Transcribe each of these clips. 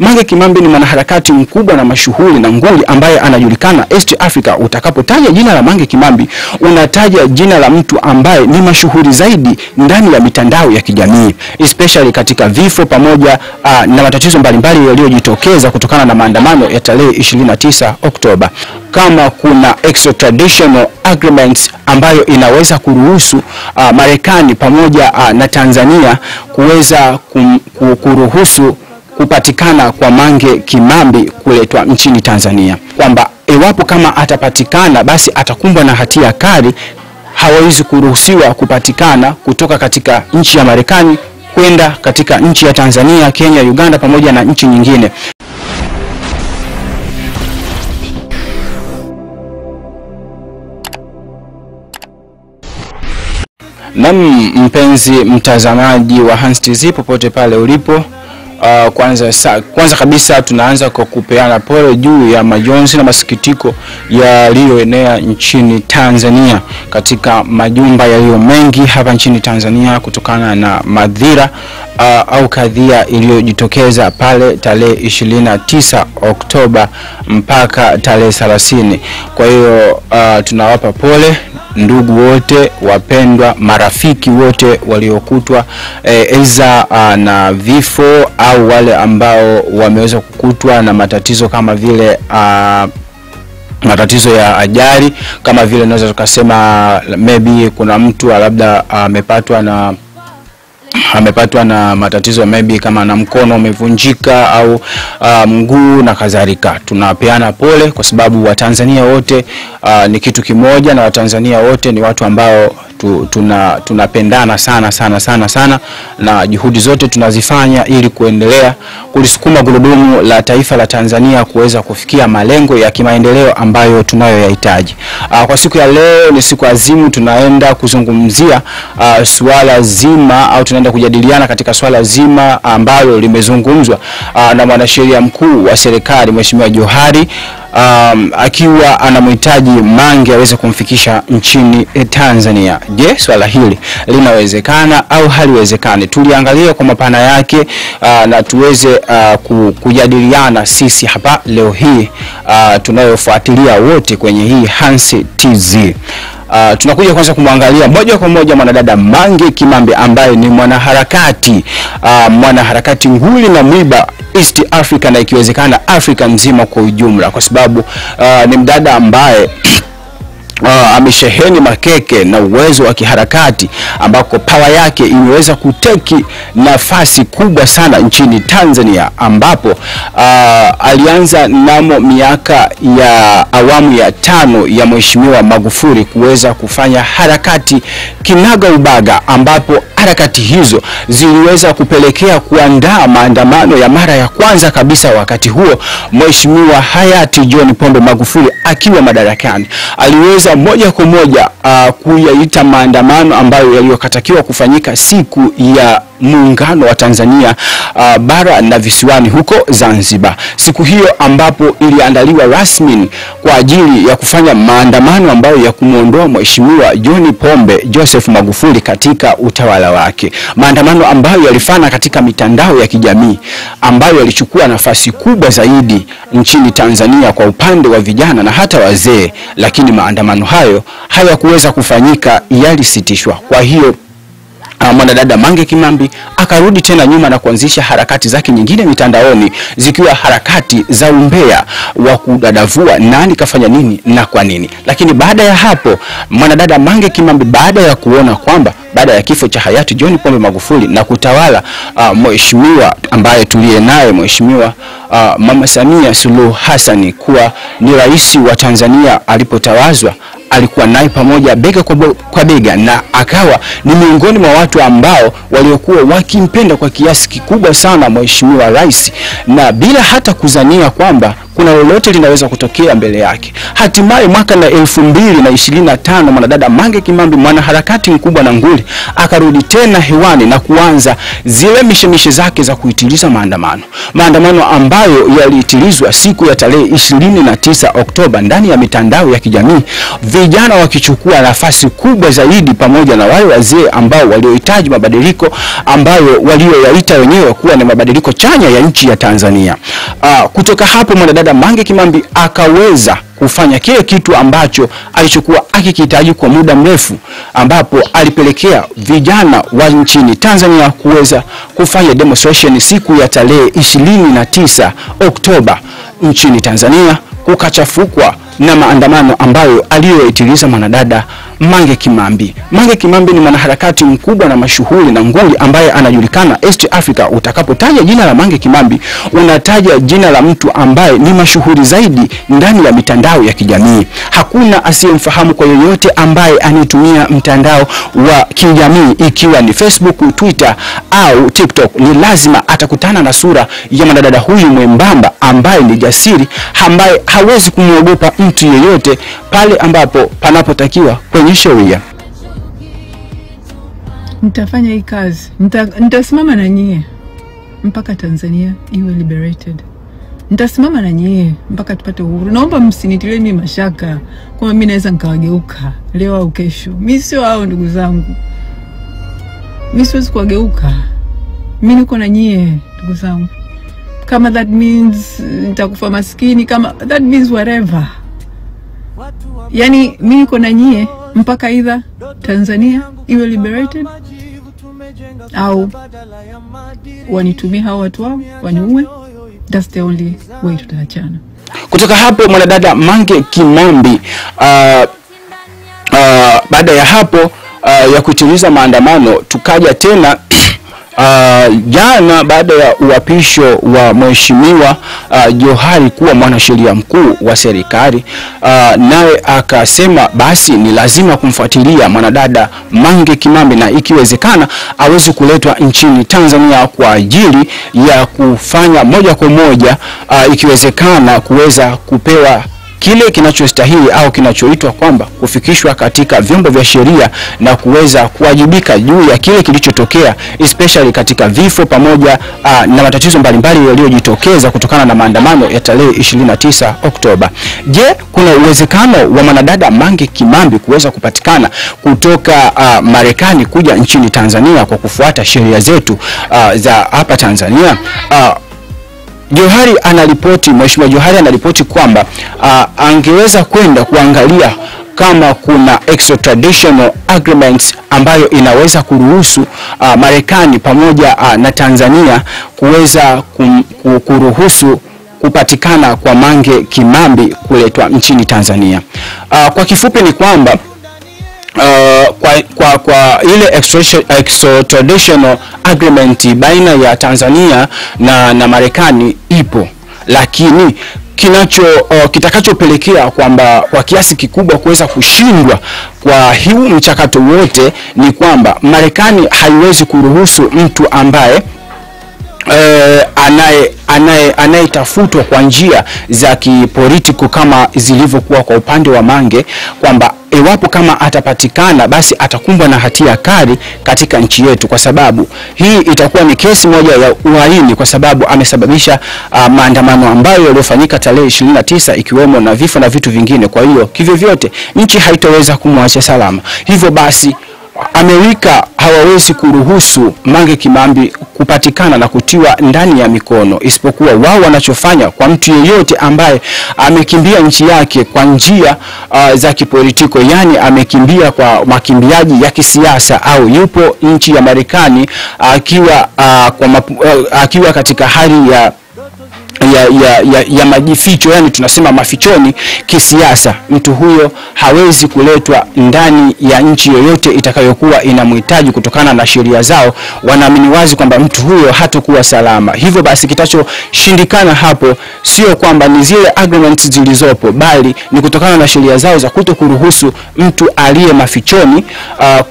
Mange Kimambi ni mwanaharakati mkubwa na mashuhuri na nguli ambaye anajulikana East Africa. Utakapotaja jina la Mange Kimambi, unataja jina la mtu ambaye ni mashuhuri zaidi ndani ya mitandao ya kijamii, especially katika vifo pamoja na matatizo mbalimbali yaliyojitokeza kutokana na maandamano ya tarehe 29 Oktoba. Kama kuna extraditional agreements ambayo inaweza kuruhusu Marekani pamoja na Tanzania kuweza kuruhusu kupatikana kwa Mange Kimambi kuletwa nchini Tanzania, kwamba iwapo kama atapatikana basi atakumbwa na hatia kali, hawezi kuruhusiwa kupatikana kutoka katika nchi ya Marekani kwenda katika nchi ya Tanzania, Kenya, Uganda pamoja na nchi nyingine. Na mpenzi mtazamaji wa Hans TZ popote pale ulipo, kwanza kabisa tunaanza kwa kupeana pole juu ya majonzi na masikitiko yaliyoenea nchini Tanzania, katika majumba yaliyo mengi hapa nchini Tanzania kutokana na madhira au kadhia iliyojitokeza pale tarehe 29 Oktoba mpaka tarehe 30. Kwa hiyo tunawapa pole ndugu wote, wapendwa, marafiki wote waliokutwa na vifo au wale ambao wameweza kukutwa na matatizo kama vile matatizo ya ajali, kama vile naweza tukasema maybe kuna mtu labda amepatwa na matatizo maybe kama na mkono umevunjika au mguu na kadhalika. Tunapeana pole kwa sababu Watanzania wote ni kitu kimoja, na Watanzania wote ni watu ambao tunapendana sana, na juhudi zote tunazifanya ili kuendelea kulisukuma gurudumu la taifa la Tanzania kuweza kufikia malengo ya kimaendeleo ambayo tunayoyahitaji. Kwa siku ya leo ni siku azimu, tunaenda kuzungumzia swala zima au tunaenda kujadiliana katika swala zima ambalo limezungumzwa na mwanasheria mkuu wa serikali Mheshimiwa Johari, akiwa anamhitaji Mange aweze kumfikisha nchini Tanzania. Je, swala hili linawezekana au haliwezekani? Tuliangalia kwa mapana yake na tuweze kujadiliana sisi hapa leo hii tunayofuatilia wote kwenye hii Hans TZ. Tunakuja kwanza kumwangalia moja kwa moja mwanadada Mange Kimambi ambaye ni mwanaharakati nguli na mwiba East Africa na ikiwezekana Afrika nzima kwa ujumla, kwa sababu ni mdada ambaye amesheheni makeke na uwezo wa kiharakati, ambako power yake imeweza kuteki nafasi kubwa sana nchini Tanzania, ambapo alianza namo miaka ya awamu ya 5 ya Mheshimiwa Magufuli kuweza kufanya harakati kinaga ubaga, ambapo harakati hizo ziliweza kupelekea kuandaa maandamano ya mara ya kwanza kabisa. Wakati huo Mheshimiwa hayati John Pombe Magufuli akiwa madarakani aliweza moja kwa moja kuyaita maandamano ambayo yaliyokatakiwa kufanyika siku ya muungano wa Tanzania bara na visiwani huko Zanzibar. Siku hiyo ambapo iliandaliwa rasmi kwa ajili ya kufanya maandamano ambayo ya kumuondoa Mheshimiwa John Pombe Joseph Magufuli katika utawala wake. Maandamano ambayo yalifana katika mitandao ya kijamii, ambayo yalichukua nafasi kubwa zaidi nchini Tanzania kwa upande wa vijana na hata wazee, lakini maandamano hayo hayakuweza kufanyika, yalisitishwa. Kwa hiyo mwanadada Mange Kimambi akarudi tena nyuma na kuanzisha harakati zake nyingine mitandaoni, zikiwa harakati za umbea wa kudadavua nani kafanya nini na kwa nini. Lakini baada ya hapo mwanadada Mange Kimambi, baada ya kuona kwamba baada ya kifo cha hayati John Pombe Magufuli na kutawala mheshimiwa ambaye tuliye naye Mheshimiwa Mama Samia Suluhu Hassan kuwa ni rais wa Tanzania, alipotawazwa alikuwa naye pamoja bega kwa bega, na akawa ni miongoni mwa watu ambao waliokuwa wakimpenda kwa kiasi kikubwa sana Mheshimiwa Rais, na bila hata kuzania kwamba kuna lolote linaweza kutokea mbele yake. Hatimaye mwaka na 2025 mwanadada Mange Kimambi, mwanaharakati mkubwa na nguli, akarudi tena hewani na kuanza zile mishemishe zake za kuitiliza maandamano ambayo yaliitilizwa siku ya tarehe 29 Oktoba ndani ya mitandao ya kijamii, vijana wakichukua nafasi kubwa zaidi pamoja na wale wazee ambao waliohitaji mabadiliko ambayo walioyaita wenyewe kuwa ni mabadiliko chanya ya nchi ya Tanzania. Kutoka hapo mwanadada Mange Kimambi akaweza kufanya kile kitu ambacho alichokuwa akikihitaji kwa muda mrefu, ambapo alipelekea vijana wa nchini Tanzania kuweza kufanya demonstration siku ya tarehe 29 Oktoba nchini Tanzania, kukachafukwa na maandamano ambayo aliyoitiliza mwanadada Mange Kimambi. Mange Kimambi ni mwanaharakati mkubwa na mashuhuri na nguli ambaye anajulikana East Africa. Utakapotaja jina la Mange Kimambi, unataja jina la mtu ambaye ni mashuhuri zaidi ndani ya mitandao ya kijamii. Hakuna asiyemfahamu kwa yoyote ambaye anatumia mtandao wa kijamii, ikiwa ni Facebook, Twitter au TikTok. Ni lazima atakutana na sura ya mwanadada huyu mwembamba ambaye ni jasiri, ambaye hawezi kumwogopa mtu yeyote pale ambapo panapotakiwa kwenye sheria. Nitafanya hii kazi. Nitasimama na nyie mpaka Tanzania iwe liberated. Nitasimama na nyie mpaka tupate uhuru. Naomba msinitilie mimi mashaka kwamba mimi naweza nikawageuka leo au kesho. Mimi sio hao ndugu zangu. Mimi siwezi kuwageuka. Mimi niko na nyie ndugu zangu. Kama that means nitakufa maskini, kama that means whatever. Yani mimi niko na nyie mpaka either Tanzania iwe liberated au wanitumie hao watu wao waniue. That's the only way tutaachana. Kutoka hapo mwanadada Mange Kimambi baada ya hapo ya kutimiza maandamano, tukaja tena jana baada ya uapisho wa mheshimiwa Johari kuwa mwanasheria mkuu wa serikali, naye akasema basi ni lazima kumfuatilia mwanadada Mange Kimambi na ikiwezekana aweze kuletwa nchini Tanzania kwa ajili ya kufanya moja kwa moja, ikiwezekana kuweza kupewa kile kinachostahili au kinachoitwa kwamba kufikishwa katika vyombo vya sheria na kuweza kuwajibika juu ya kile kilichotokea, especially katika vifo pamoja na matatizo mbalimbali yaliyojitokeza kutokana na maandamano ya tarehe 29 Oktoba. Je, kuna uwezekano wa mwanadada Mange Kimambi kuweza kupatikana kutoka Marekani kuja nchini Tanzania kwa kufuata sheria zetu za hapa Tanzania? Johari anaripoti, mheshimiwa Johari anaripoti kwamba angeweza kwenda kuangalia kama kuna extraditional agreements ambayo inaweza kuruhusu Marekani pamoja na Tanzania kuweza kuruhusu kupatikana kwa Mange Kimambi kuletwa nchini Tanzania. Kwa kifupi ni kwamba kwa ile extraditional agreement baina ya Tanzania na Marekani ipo, lakini kitakachopelekea kwamba kwa kiasi kikubwa kuweza kushindwa kwa huu mchakato wote ni kwamba Marekani haiwezi kuruhusu mtu ambaye anayetafutwa kwa njia za kipolitiki kama zilivyokuwa kwa upande wa Mange, kwamba iwapo kama atapatikana basi atakumbwa na hatia kali katika nchi yetu, kwa sababu hii itakuwa ni kesi moja ya uhaini, kwa sababu amesababisha maandamano ambayo yaliyofanyika tarehe 29 ikiwemo na vifo na vitu vingine. Kwa hiyo kivyo vyote nchi haitaweza kumwacha salama. Hivyo basi Amerika hawawezi kuruhusu Mange Kimambi kupatikana na kutiwa ndani ya mikono, isipokuwa wao wanachofanya kwa mtu yeyote ambaye amekimbia nchi yake kwa njia za kipolitiko, yani amekimbia kwa makimbiaji ya kisiasa au yupo nchi ya Marekani akiwa katika hali ya majificho, yani tunasema mafichoni kisiasa, mtu huyo hawezi kuletwa ndani ya nchi yoyote itakayokuwa inamhitaji kutokana na sheria zao. Wanaamini wazi kwamba mtu huyo hatakuwa salama. Hivyo basi kitachoshindikana hapo sio kwamba ni zile agreements zilizopo, bali ni kutokana na sheria zao za kutokuruhusu mtu aliye mafichoni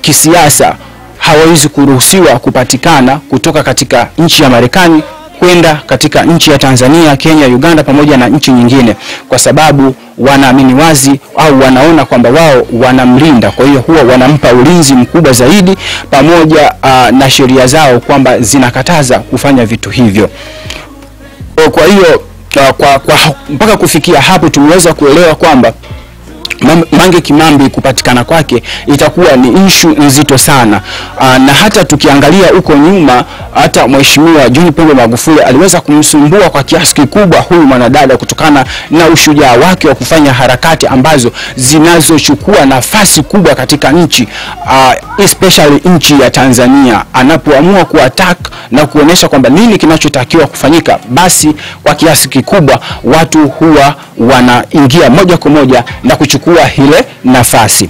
kisiasa hawezi kuruhusiwa kupatikana kutoka katika nchi ya Marekani kwenda katika nchi ya Tanzania, Kenya, Uganda pamoja na nchi nyingine, kwa sababu wanaamini wazi au wanaona kwamba wao wanamlinda. Kwa hiyo huwa wanampa ulinzi mkubwa zaidi, pamoja na sheria zao kwamba zinakataza kufanya vitu hivyo. Kwa hiyo mpaka kufikia hapo tumeweza kuelewa kwamba Mange Kimambi kupatikana kwake itakuwa ni issue nzito sana. Na hata tukiangalia huko nyuma, hata Mheshimiwa John Pombe Magufuli aliweza kumsumbua kwa kiasi kikubwa huyu mwanadada kutokana na ushujaa wake wa kufanya harakati ambazo zinazochukua nafasi kubwa katika nchi, especially nchi ya Tanzania. Anapoamua kuattack na kuonesha kwamba nini kinachotakiwa kufanyika, basi kwa kiasi kikubwa watu huwa wanaingia moja kwa moja na kuchukua ile nafasi.